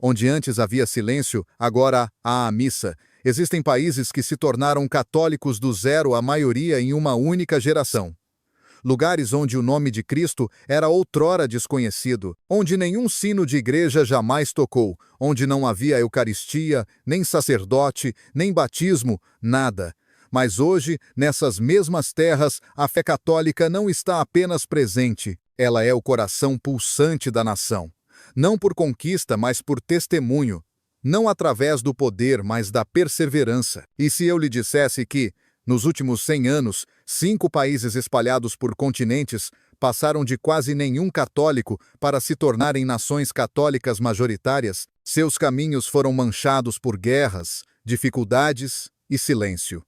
Onde antes havia silêncio, agora há a missa. Existem países que se tornaram católicos do zero à maioria em uma única geração. Lugares onde o nome de Cristo era outrora desconhecido, onde nenhum sino de igreja jamais tocou, onde não havia Eucaristia, nem sacerdote, nem batismo, nada. Mas hoje, nessas mesmas terras, a fé católica não está apenas presente, ela é o coração pulsante da nação. Não por conquista, mas por testemunho. Não através do poder, mas da perseverança. E se eu lhe dissesse que, nos últimos 100 anos, 5 países espalhados por continentes passaram de quase nenhum católico para se tornarem nações católicas majoritárias, seus caminhos foram manchados por guerras, dificuldades e silêncio.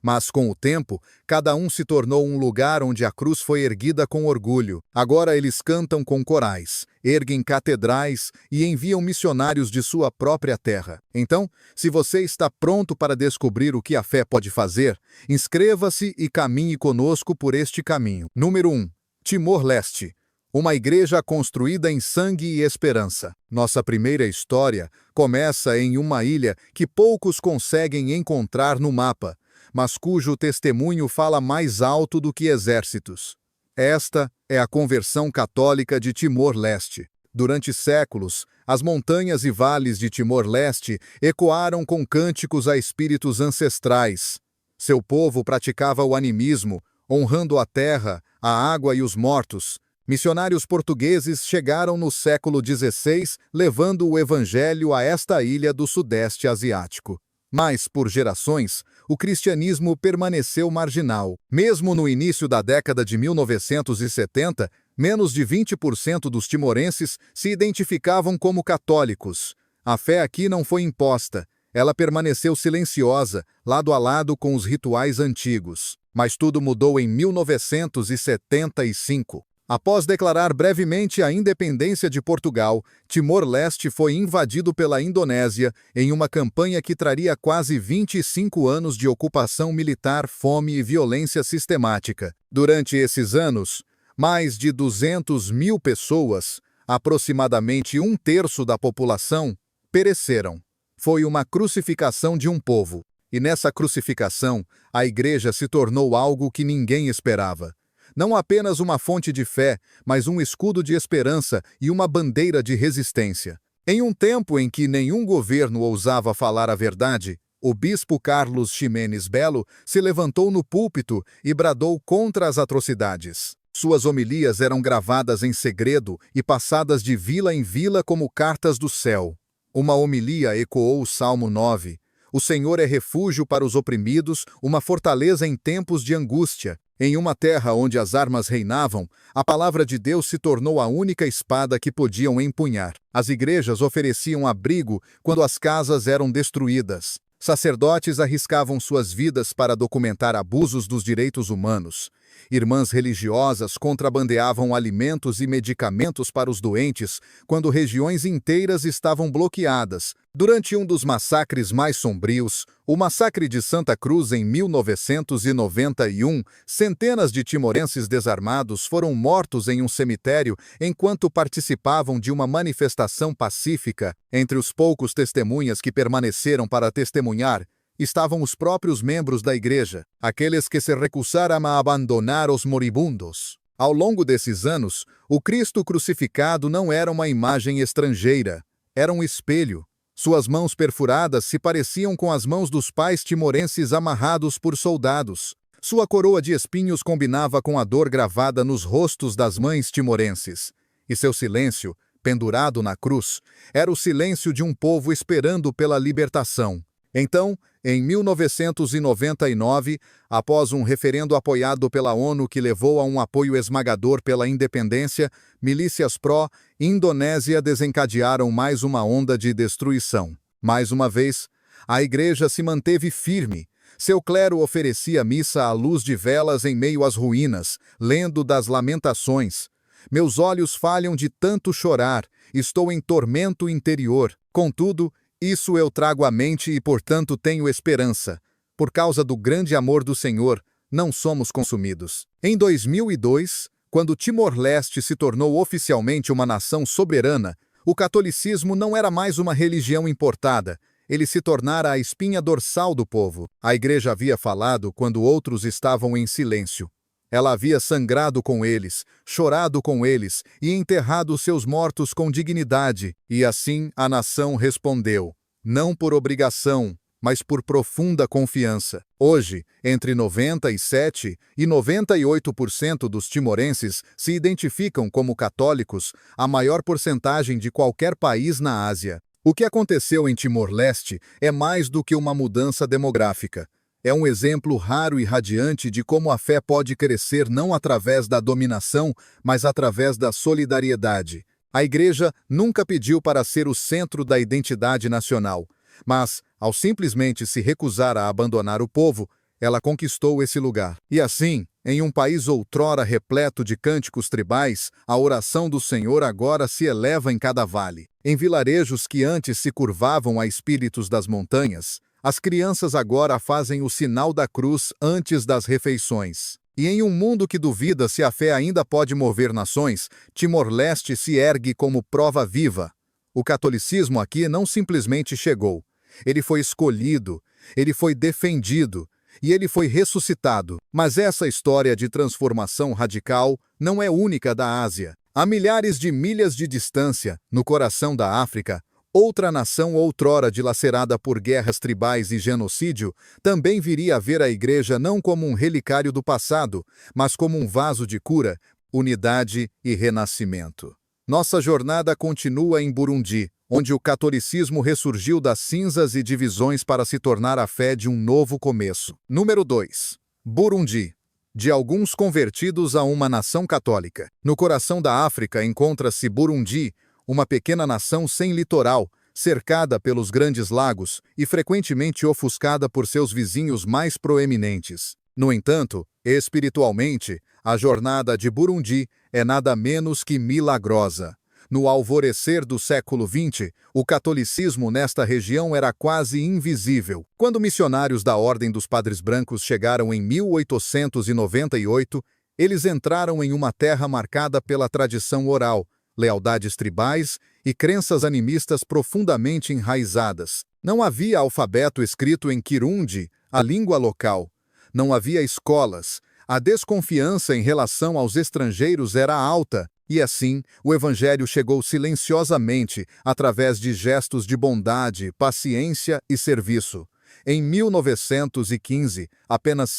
Mas, com o tempo, cada um se tornou um lugar onde a cruz foi erguida com orgulho. Agora eles cantam com corais, erguem catedrais e enviam missionários de sua própria terra. Então, se você está pronto para descobrir o que a fé pode fazer, inscreva-se e caminhe conosco por este caminho. Número 1. Timor-Leste. Uma igreja construída em sangue e esperança. Nossa primeira história começa em uma ilha que poucos conseguem encontrar no mapa, mas cujo testemunho fala mais alto do que exércitos. Esta é a conversão católica de Timor-Leste. Durante séculos, as montanhas e vales de Timor-Leste ecoaram com cânticos a espíritos ancestrais. Seu povo praticava o animismo, honrando a terra, a água e os mortos. Missionários portugueses chegaram no século XVI, levando o evangelho a esta ilha do Sudeste Asiático. Mas, por gerações, o cristianismo permaneceu marginal. Mesmo no início da década de 1970, menos de 20% dos timorenses se identificavam como católicos. A fé aqui não foi imposta, ela permaneceu silenciosa, lado a lado com os rituais antigos. Mas tudo mudou em 1975. Após declarar brevemente a independência de Portugal, Timor-Leste foi invadido pela Indonésia em uma campanha que traria quase 25 anos de ocupação militar, fome e violência sistemática. Durante esses anos, mais de 200 mil pessoas, aproximadamente 1/3 da população, pereceram. Foi uma crucificação de um povo. E nessa crucificação, a igreja se tornou algo que ninguém esperava. Não apenas uma fonte de fé, mas um escudo de esperança e uma bandeira de resistência. Em um tempo em que nenhum governo ousava falar a verdade, o bispo Carlos Ximenes Belo se levantou no púlpito e bradou contra as atrocidades. Suas homilias eram gravadas em segredo e passadas de vila em vila como cartas do céu. Uma homilia ecoou o Salmo 9. O Senhor é refúgio para os oprimidos, uma fortaleza em tempos de angústia. Em uma terra onde as armas reinavam, a palavra de Deus se tornou a única espada que podiam empunhar. As igrejas ofereciam abrigo quando as casas eram destruídas. Sacerdotes arriscavam suas vidas para documentar abusos dos direitos humanos. Irmãs religiosas contrabandeavam alimentos e medicamentos para os doentes quando regiões inteiras estavam bloqueadas. Durante um dos massacres mais sombrios, o massacre de Santa Cruz em 1991, centenas de timorenses desarmados foram mortos em um cemitério enquanto participavam de uma manifestação pacífica. Entre os poucos testemunhas que permaneceram para testemunhar, estavam os próprios membros da igreja, aqueles que se recusaram a abandonar os moribundos. Ao longo desses anos, o Cristo crucificado não era uma imagem estrangeira, era um espelho. Suas mãos perfuradas se pareciam com as mãos dos pais timorenses amarrados por soldados. Sua coroa de espinhos combinava com a dor gravada nos rostos das mães timorenses. E seu silêncio, pendurado na cruz, era o silêncio de um povo esperando pela libertação. Então, em 1999, após um referendo apoiado pela ONU que levou a um apoio esmagador pela independência, milícias pró-Indonésia desencadearam mais uma onda de destruição. Mais uma vez, a igreja se manteve firme. Seu clero oferecia missa à luz de velas em meio às ruínas, lendo das Lamentações. Meus olhos falham de tanto chorar, estou em tormento interior. Contudo, isso eu trago à mente e, portanto, tenho esperança. Por causa do grande amor do Senhor, não somos consumidos. Em 2002, quando Timor-Leste se tornou oficialmente uma nação soberana, O catolicismo não era mais uma religião importada, ele se tornara a espinha dorsal do povo. A igreja havia falado quando outros estavam em silêncio. Ela havia sangrado com eles, chorado com eles e enterrado seus mortos com dignidade. E assim a nação respondeu, não por obrigação, mas por profunda confiança. Hoje, entre 97% e 98% dos timorenses se identificam como católicos, a maior porcentagem de qualquer país na Ásia. O que aconteceu em Timor-Leste é mais do que uma mudança demográfica. É um exemplo raro e radiante de como a fé pode crescer não através da dominação, mas através da solidariedade. A Igreja nunca pediu para ser o centro da identidade nacional, mas, ao simplesmente se recusar a abandonar o povo, ela conquistou esse lugar. E assim, em um país outrora repleto de cânticos tribais, a oração do Senhor agora se eleva em cada vale. Em vilarejos que antes se curvavam a espíritos das montanhas, as crianças agora fazem o sinal da cruz antes das refeições. E em um mundo que duvida se a fé ainda pode mover nações, Timor-Leste se ergue como prova viva. O catolicismo aqui não simplesmente chegou. Ele foi escolhido, ele foi defendido e ele foi ressuscitado. Mas essa história de transformação radical não é única da Ásia. A milhares de milhas de distância, no coração da África, outra nação outrora dilacerada por guerras tribais e genocídio, também viria a ver a igreja não como um relicário do passado, mas como um vaso de cura, unidade e renascimento. Nossa jornada continua em Burundi, onde o catolicismo ressurgiu das cinzas e divisões para se tornar a fé de um novo começo. Número 2. Burundi. De alguns convertidos a uma nação católica. No coração da África encontra-se Burundi, uma pequena nação sem litoral, cercada pelos grandes lagos e frequentemente ofuscada por seus vizinhos mais proeminentes. No entanto, espiritualmente, a jornada de Burundi é nada menos que milagrosa. No alvorecer do século XX, o catolicismo nesta região era quase invisível. Quando missionários da Ordem dos Padres Brancos chegaram em 1898, eles entraram em uma terra marcada pela tradição oral, lealdades tribais e crenças animistas profundamente enraizadas. Não havia alfabeto escrito em Kirundi, a língua local. Não havia escolas. A desconfiança em relação aos estrangeiros era alta, e assim, o Evangelho chegou silenciosamente, através de gestos de bondade, paciência e serviço. Em 1915, apenas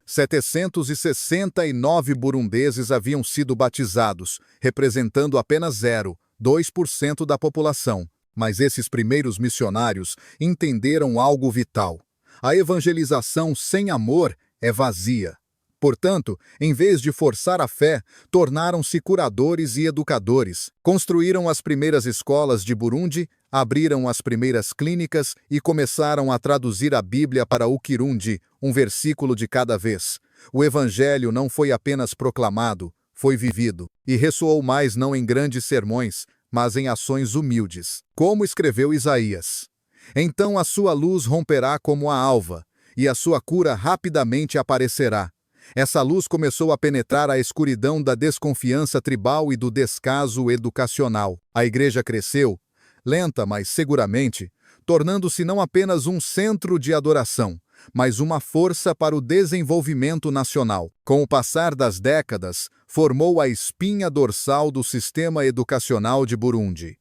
769 burundeses haviam sido batizados, representando apenas 0,2% da população. Mas esses primeiros missionários entenderam algo vital. A evangelização sem amor é vazia. Portanto, em vez de forçar a fé, tornaram-se curadores e educadores, construíram as primeiras escolas de Burundi, abriram as primeiras clínicas e começaram a traduzir a Bíblia para o Kirundi, um versículo de cada vez. O Evangelho não foi apenas proclamado, foi vivido, e ressoou mais não em grandes sermões, mas em ações humildes. Como escreveu Isaías: então a sua luz romperá como a alva, e a sua cura rapidamente aparecerá. Essa luz começou a penetrar a escuridão da desconfiança tribal e do descaso educacional. A igreja cresceu, lenta, mas seguramente, tornando-se não apenas um centro de adoração, mas uma força para o desenvolvimento nacional. Com o passar das décadas, formou a espinha dorsal do sistema educacional de Burundi.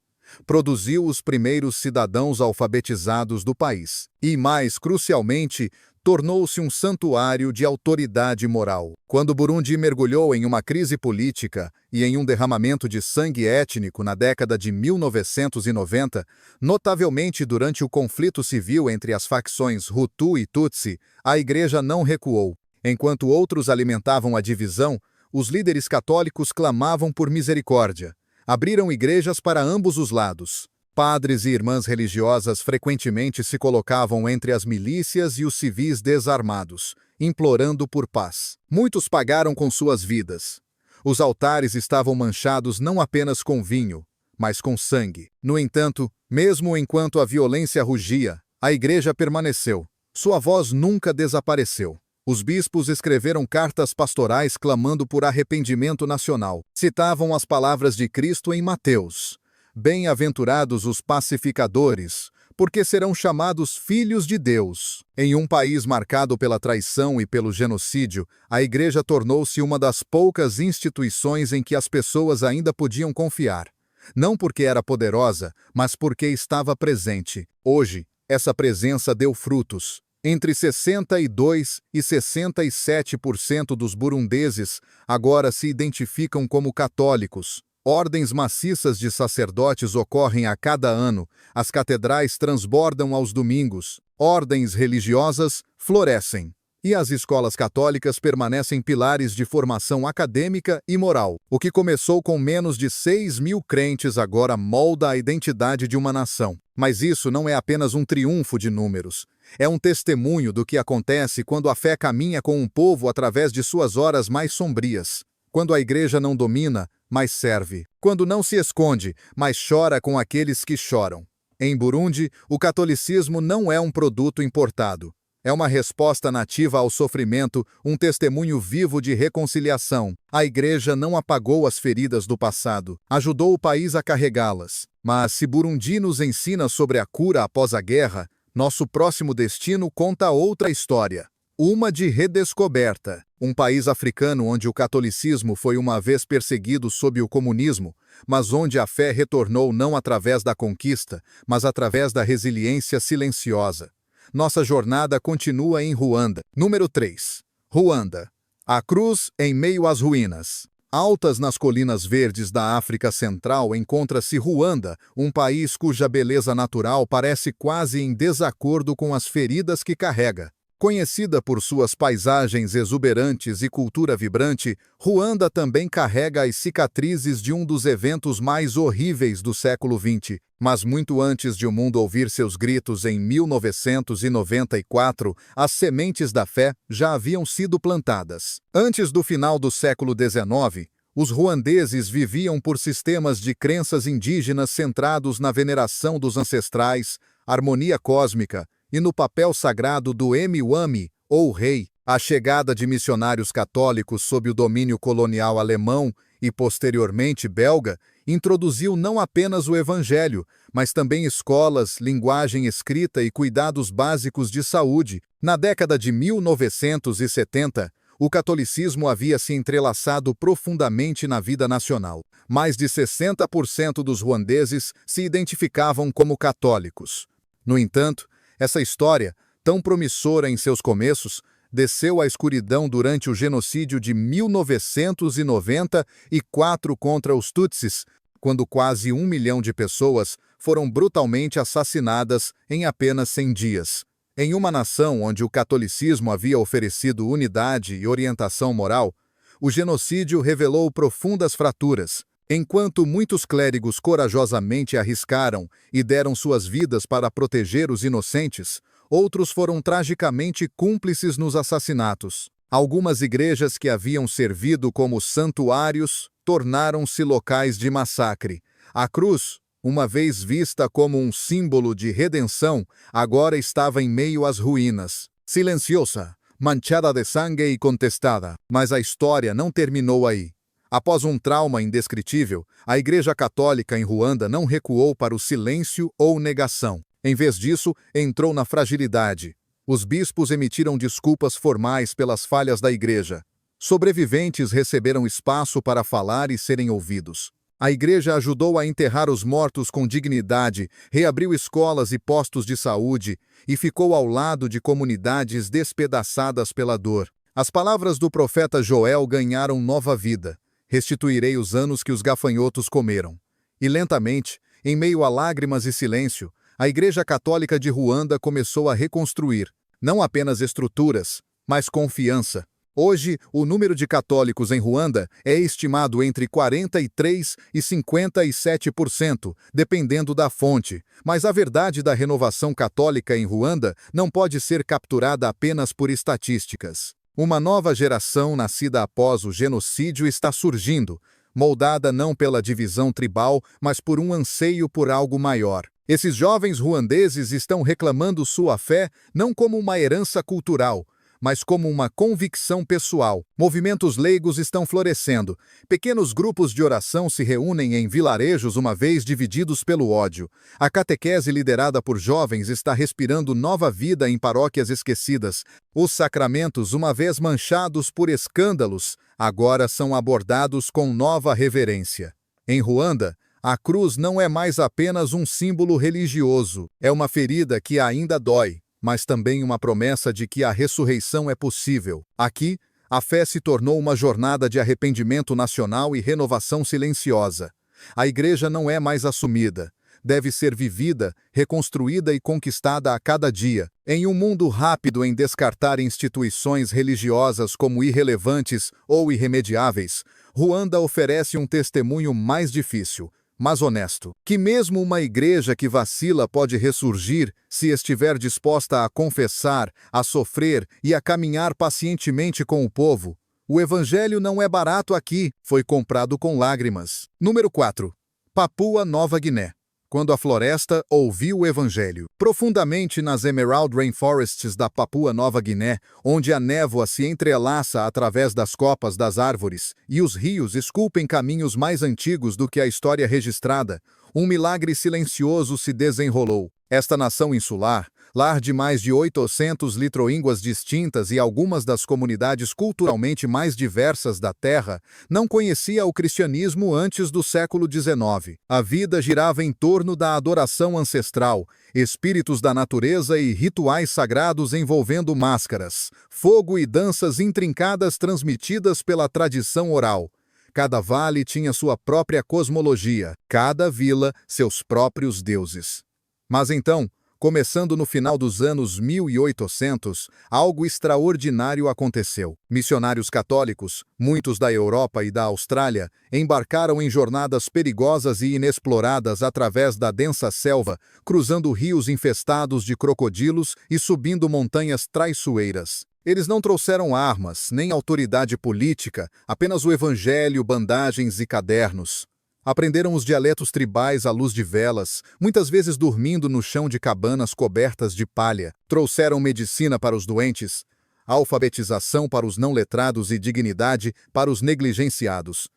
Produziu os primeiros cidadãos alfabetizados do país. E, mais crucialmente, tornou-se um santuário de autoridade moral. Quando Burundi mergulhou em uma crise política e em um derramamento de sangue étnico na década de 1990, notavelmente durante o conflito civil entre as facções Hutu e Tutsi, a igreja não recuou. Enquanto outros alimentavam a divisão, os líderes católicos clamavam por misericórdia. Abriram igrejas para ambos os lados. Padres e irmãs religiosas frequentemente se colocavam entre as milícias e os civis desarmados, implorando por paz. Muitos pagaram com suas vidas. Os altares estavam manchados não apenas com vinho, mas com sangue. No entanto, mesmo enquanto a violência rugia, a igreja permaneceu. Sua voz nunca desapareceu. Os bispos escreveram cartas pastorais clamando por arrependimento nacional. Citavam as palavras de Cristo em Mateus: Bem-aventurados os pacificadores, porque serão chamados filhos de Deus. Em um país marcado pela traição e pelo genocídio, a Igreja tornou-se uma das poucas instituições em que as pessoas ainda podiam confiar. Não porque era poderosa, mas porque estava presente. Hoje, essa presença deu frutos. Entre 62% e 67% dos burundeses agora se identificam como católicos. Ordens maciças de sacerdotes ocorrem a cada ano, as catedrais transbordam aos domingos, ordens religiosas florescem. E as escolas católicas permanecem pilares de formação acadêmica e moral. O que começou com menos de 6.000 crentes agora molda a identidade de uma nação. Mas isso não é apenas um triunfo de números. É um testemunho do que acontece quando a fé caminha com um povo através de suas horas mais sombrias. Quando a Igreja não domina, mas serve. Quando não se esconde, mas chora com aqueles que choram. Em Burundi, o catolicismo não é um produto importado. É uma resposta nativa ao sofrimento, um testemunho vivo de reconciliação. A Igreja não apagou as feridas do passado, ajudou o país a carregá-las. Mas se Burundi nos ensina sobre a cura após a guerra, nosso próximo destino conta outra história. Uma de redescoberta. Um país africano onde o catolicismo foi uma vez perseguido sob o comunismo, mas onde a fé retornou não através da conquista, mas através da resiliência silenciosa. Nossa jornada continua em Ruanda. Número 3. Ruanda. A cruz em meio às ruínas. Altas nas colinas verdes da África Central encontra-se Ruanda, um país cuja beleza natural parece quase em desacordo com as feridas que carrega. Conhecida por suas paisagens exuberantes e cultura vibrante, Ruanda também carrega as cicatrizes de um dos eventos mais horríveis do século XX. Mas muito antes de o mundo ouvir seus gritos em 1994, as sementes da fé já haviam sido plantadas. Antes do final do século XIX, os ruandeses viviam por sistemas de crenças indígenas centrados na veneração dos ancestrais, harmonia cósmica, e no papel sagrado do Mwami, ou rei. A chegada de missionários católicos sob o domínio colonial alemão e posteriormente belga introduziu não apenas o evangelho, mas também escolas, linguagem escrita e cuidados básicos de saúde. Na década de 1970, o catolicismo havia se entrelaçado profundamente na vida nacional. Mais de 60% dos ruandeses se identificavam como católicos. No entanto, essa história, tão promissora em seus começos, desceu à escuridão durante o genocídio de 1994 contra os Tutsis, quando quase 1 milhão de pessoas foram brutalmente assassinadas em apenas 100 dias. Em uma nação onde o catolicismo havia oferecido unidade e orientação moral, o genocídio revelou profundas fraturas. Enquanto muitos clérigos corajosamente arriscaram e deram suas vidas para proteger os inocentes, outros foram tragicamente cúmplices nos assassinatos. Algumas igrejas que haviam servido como santuários tornaram-se locais de massacre. A cruz, uma vez vista como um símbolo de redenção, agora estava em meio às ruínas. Silenciosa, manchada de sangue e contestada. Mas a história não terminou aí. Após um trauma indescritível, a Igreja Católica em Ruanda não recuou para o silêncio ou negação. Em vez disso, entrou na fragilidade. Os bispos emitiram desculpas formais pelas falhas da Igreja. Sobreviventes receberam espaço para falar e serem ouvidos. A Igreja ajudou a enterrar os mortos com dignidade, reabriu escolas e postos de saúde e ficou ao lado de comunidades despedaçadas pela dor. As palavras do profeta Joel ganharam nova vida. Restituirei os anos que os gafanhotos comeram. E lentamente, em meio a lágrimas e silêncio, a Igreja Católica de Ruanda começou a reconstruir, não apenas estruturas, mas confiança. Hoje, o número de católicos em Ruanda é estimado entre 43% e 57%, dependendo da fonte. Mas a verdade da renovação católica em Ruanda não pode ser capturada apenas por estatísticas. Uma nova geração nascida após o genocídio está surgindo, moldada não pela divisão tribal, mas por um anseio por algo maior. Esses jovens ruandeses estão reclamando sua fé não como uma herança cultural, mas como uma convicção pessoal. Movimentos leigos estão florescendo. Pequenos grupos de oração se reúnem em vilarejos uma vez divididos pelo ódio. A catequese liderada por jovens está respirando nova vida em paróquias esquecidas. Os sacramentos, uma vez manchados por escândalos, agora são abordados com nova reverência. Em Ruanda, a cruz não é mais apenas um símbolo religioso, é uma ferida que ainda dói, mas também uma promessa de que a ressurreição é possível. Aqui, a fé se tornou uma jornada de arrependimento nacional e renovação silenciosa. A igreja não é mais assumida, deve ser vivida, reconstruída e conquistada a cada dia. Em um mundo rápido em descartar instituições religiosas como irrelevantes ou irremediáveis, Ruanda oferece um testemunho mais difícil, mas honesto, que mesmo uma igreja que vacila pode ressurgir se estiver disposta a confessar, a sofrer e a caminhar pacientemente com o povo. O evangelho não é barato aqui, foi comprado com lágrimas. Número 4. Papua Nova Guiné. Quando a floresta ouviu o evangelho. Profundamente nas Emerald Rainforests da Papua Nova Guiné, onde a névoa se entrelaça através das copas das árvores e os rios esculpem caminhos mais antigos do que a história registrada, um milagre silencioso se desenrolou. Esta nação insular, lar de mais de 800 litroínguas distintas e algumas das comunidades culturalmente mais diversas da Terra, não conhecia o cristianismo antes do século XIX. A vida girava em torno da adoração ancestral, espíritos da natureza e rituais sagrados envolvendo máscaras, fogo e danças intrincadas transmitidas pela tradição oral. Cada vale tinha sua própria cosmologia, cada vila seus próprios deuses. Mas então, começando no final dos anos 1800, algo extraordinário aconteceu. Missionários católicos, muitos da Europa e da Austrália, embarcaram em jornadas perigosas e inexploradas através da densa selva, cruzando rios infestados de crocodilos e subindo montanhas traiçoeiras. Eles não trouxeram armas, nem autoridade política, apenas o evangelho, bandagens e cadernos. Aprenderam os dialetos tribais à luz de velas, muitas vezes dormindo no chão de cabanas cobertas de palha. Trouxeram medicina para os doentes, alfabetização para os não letrados e dignidade para os negligenciados.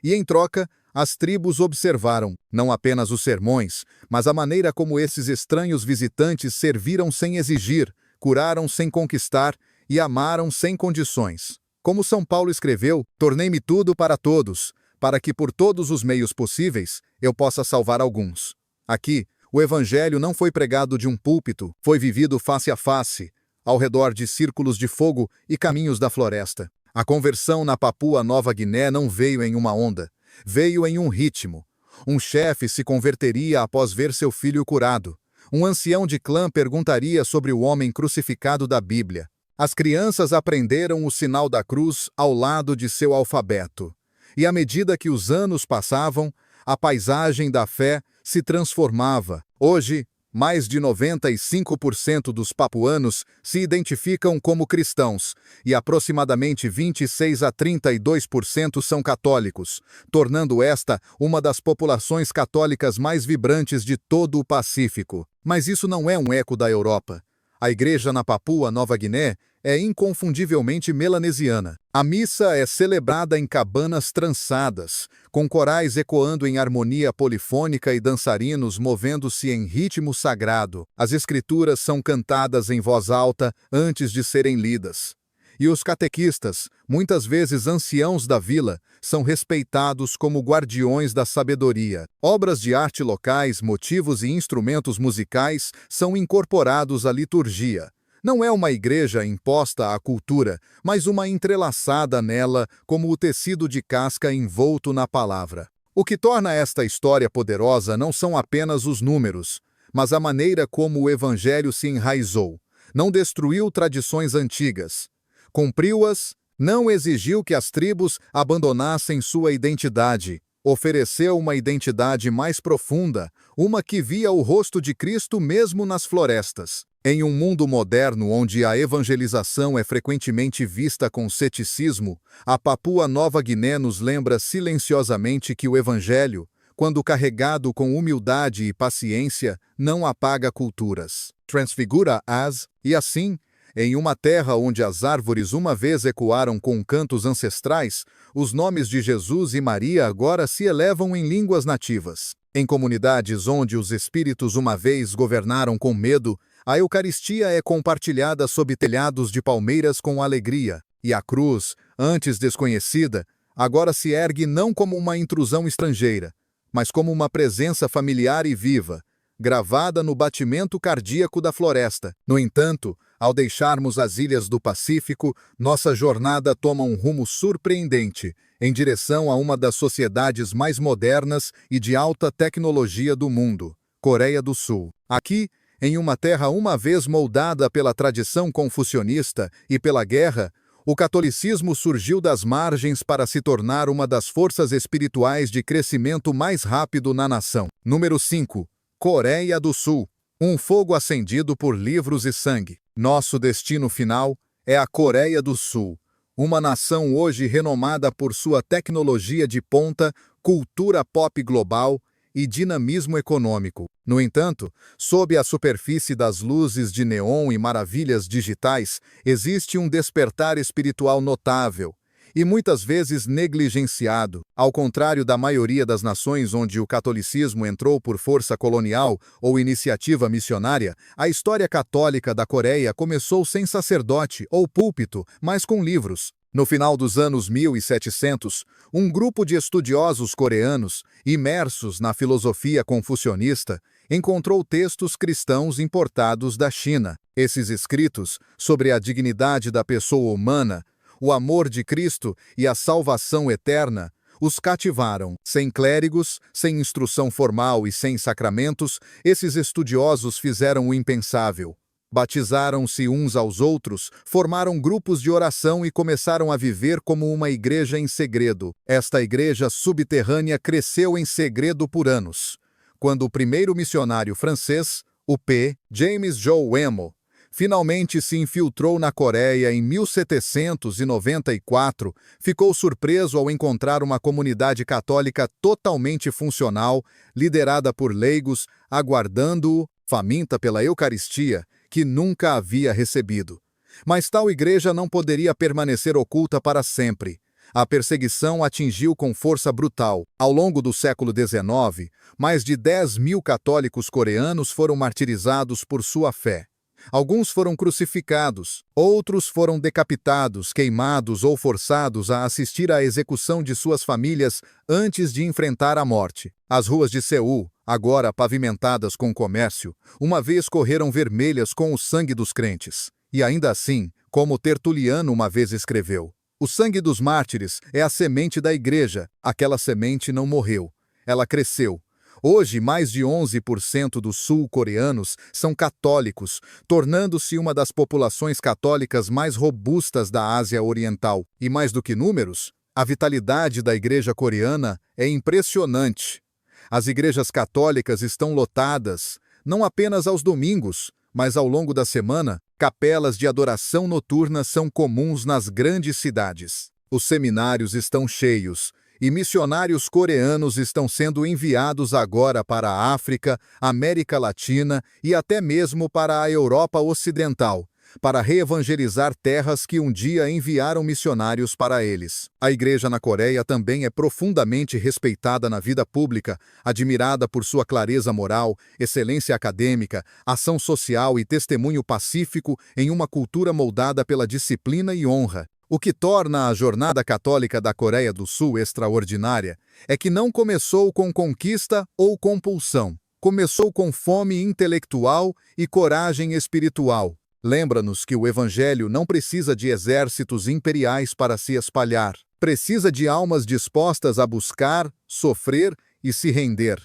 E em troca, as tribos observaram, não apenas os sermões, mas a maneira como esses estranhos visitantes serviram sem exigir, curaram sem conquistar e amaram sem condições. Como São Paulo escreveu, tornei-me tudo para todos, para que por todos os meios possíveis eu possa salvar alguns. Aqui, o evangelho não foi pregado de um púlpito, foi vivido face a face, ao redor de círculos de fogo e caminhos da floresta. A conversão na Papua Nova Guiné não veio em uma onda, veio em um ritmo. Um chefe se converteria após ver seu filho curado. Um ancião de clã perguntaria sobre o homem crucificado da Bíblia. As crianças aprenderam o sinal da cruz ao lado de seu alfabeto. E à medida que os anos passavam, a paisagem da fé se transformava. Hoje, mais de 95% dos papuanos se identificam como cristãos e aproximadamente 26 a 32% são católicos, tornando esta uma das populações católicas mais vibrantes de todo o Pacífico. Mas isso não é um eco da Europa. A igreja na Papua Nova Guiné é inconfundivelmente melanesiana. A missa é celebrada em cabanas trançadas, com corais ecoando em harmonia polifônica e dançarinos movendo-se em ritmo sagrado. As escrituras são cantadas em voz alta antes de serem lidas. E os catequistas, muitas vezes anciãos da vila, são respeitados como guardiões da sabedoria. Obras de arte locais, motivos e instrumentos musicais são incorporados à liturgia. Não é uma igreja imposta à cultura, mas uma entrelaçada nela como o tecido de casca envolto na palavra. O que torna esta história poderosa não são apenas os números, mas a maneira como o evangelho se enraizou. Não destruiu tradições antigas. Cumpriu-as, não exigiu que as tribos abandonassem sua identidade. Ofereceu uma identidade mais profunda, uma que via o rosto de Cristo mesmo nas florestas. Em um mundo moderno onde a evangelização é frequentemente vista com ceticismo, a Papua Nova Guiné nos lembra silenciosamente que o evangelho, quando carregado com humildade e paciência, não apaga culturas, transfigura-as e, assim, Em uma terra onde as árvores uma vez ecoaram com cantos ancestrais, os nomes de Jesus e Maria agora se elevam em línguas nativas. Em comunidades onde os espíritos uma vez governaram com medo, a Eucaristia é compartilhada sob telhados de palmeiras com alegria, e a cruz, antes desconhecida, agora se ergue não como uma intrusão estrangeira, mas como uma presença familiar e viva, gravada no batimento cardíaco da floresta. No entanto, ao deixarmos as ilhas do Pacífico, nossa jornada toma um rumo surpreendente, em direção a uma das sociedades mais modernas e de alta tecnologia do mundo, Coreia do Sul. Aqui, em uma terra uma vez moldada pela tradição confucionista e pela guerra, o catolicismo surgiu das margens para se tornar uma das forças espirituais de crescimento mais rápido na nação. Número 5. Coreia do Sul. Um fogo acendido por livros e sangue. Nosso destino final é a Coreia do Sul, uma nação hoje renomada por sua tecnologia de ponta, cultura pop global e dinamismo econômico. No entanto, sob a superfície das luzes de neon e maravilhas digitais, existe um despertar espiritual notável e muitas vezes negligenciado. Ao contrário da maioria das nações onde o catolicismo entrou por força colonial ou iniciativa missionária, a história católica da Coreia começou sem sacerdote ou púlpito, mas com livros. No final dos anos 1700, um grupo de estudiosos coreanos, imersos na filosofia confucionista, encontrou textos cristãos importados da China. Esses escritos, sobre a dignidade da pessoa humana, o amor de Cristo e a salvação eterna, os cativaram. Sem clérigos, sem instrução formal e sem sacramentos, esses estudiosos fizeram o impensável. Batizaram-se uns aos outros, formaram grupos de oração e começaram a viver como uma igreja em segredo. Esta igreja subterrânea cresceu em segredo por anos. Quando o primeiro missionário francês, o P. James Joe Emo, finalmente se infiltrou na Coreia em 1794, ficou surpreso ao encontrar uma comunidade católica totalmente funcional, liderada por leigos, aguardando-o, faminta pela Eucaristia, que nunca havia recebido. Mas tal igreja não poderia permanecer oculta para sempre. A perseguição atingiu com força brutal. Ao longo do século XIX, mais de 10.000 católicos coreanos foram martirizados por sua fé. Alguns foram crucificados, outros foram decapitados, queimados ou forçados a assistir à execução de suas famílias antes de enfrentar a morte. As ruas de Seul, agora pavimentadas com comércio, uma vez correram vermelhas com o sangue dos crentes. E ainda assim, como Tertuliano uma vez escreveu, o sangue dos mártires é a semente da igreja. Aquela semente não morreu, ela cresceu. Hoje, mais de 11% dos sul-coreanos são católicos, tornando-se uma das populações católicas mais robustas da Ásia Oriental. E mais do que números, a vitalidade da igreja coreana é impressionante. As igrejas católicas estão lotadas, não apenas aos domingos, mas ao longo da semana, capelas de adoração noturna são comuns nas grandes cidades. Os seminários estão cheios, e missionários coreanos estão sendo enviados agora para a África, América Latina e até mesmo para a Europa Ocidental, para reevangelizar terras que um dia enviaram missionários para eles. A igreja na Coreia também é profundamente respeitada na vida pública, admirada por sua clareza moral, excelência acadêmica, ação social e testemunho pacífico em uma cultura moldada pela disciplina e honra. O que torna a jornada católica da Coreia do Sul extraordinária é que não começou com conquista ou compulsão. Começou com fome intelectual e coragem espiritual. Lembra-nos que o Evangelho não precisa de exércitos imperiais para se espalhar. Precisa de almas dispostas a buscar, sofrer e se render.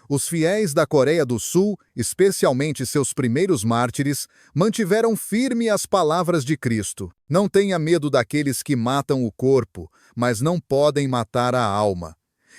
Os fiéis da Coreia do Sul, especialmente seus primeiros mártires, mantiveram firme as palavras de Cristo. Não tenha medo daqueles que matam o corpo, mas não podem matar a alma.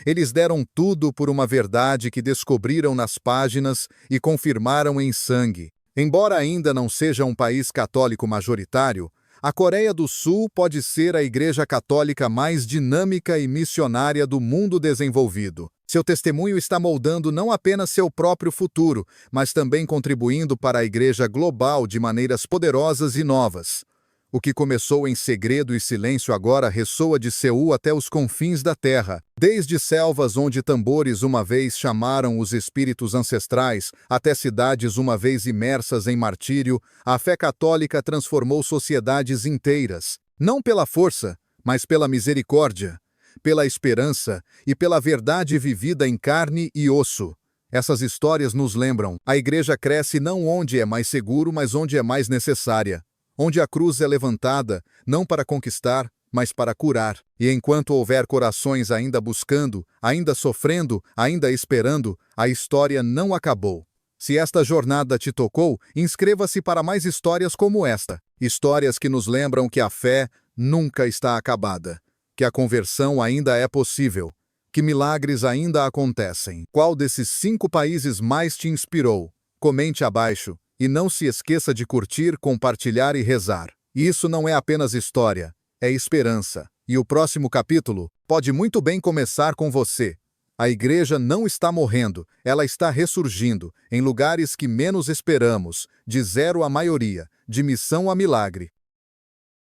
Eles deram tudo por uma verdade que descobriram nas páginas e confirmaram em sangue. Embora ainda não seja um país católico majoritário, A Coreia do Sul pode ser a igreja católica mais dinâmica e missionária do mundo desenvolvido. Seu testemunho está moldando não apenas seu próprio futuro, mas também contribuindo para a igreja global de maneiras poderosas e novas. O que começou em segredo e silêncio agora ressoa de Seul até os confins da terra. Desde selvas onde tambores uma vez chamaram os espíritos ancestrais, até cidades uma vez imersas em martírio, a fé católica transformou sociedades inteiras. Não pela força, mas pela misericórdia, pela esperança e pela verdade vivida em carne e osso. Essas histórias nos lembram: a igreja cresce não onde é mais seguro, mas onde é mais necessária. Onde a cruz é levantada, não para conquistar, mas para curar. E enquanto houver corações ainda buscando, ainda sofrendo, ainda esperando, a história não acabou. Se esta jornada te tocou, inscreva-se para mais histórias como esta. Histórias que nos lembram que a fé nunca está acabada, que a conversão ainda é possível, que milagres ainda acontecem. Qual desses 5 países mais te inspirou? Comente abaixo. E não se esqueça de curtir, compartilhar e rezar. Isso não é apenas história, é esperança. E o próximo capítulo pode muito bem começar com você. A igreja não está morrendo, ela está ressurgindo, em lugares que menos esperamos, de zero à maioria, de missão a milagre.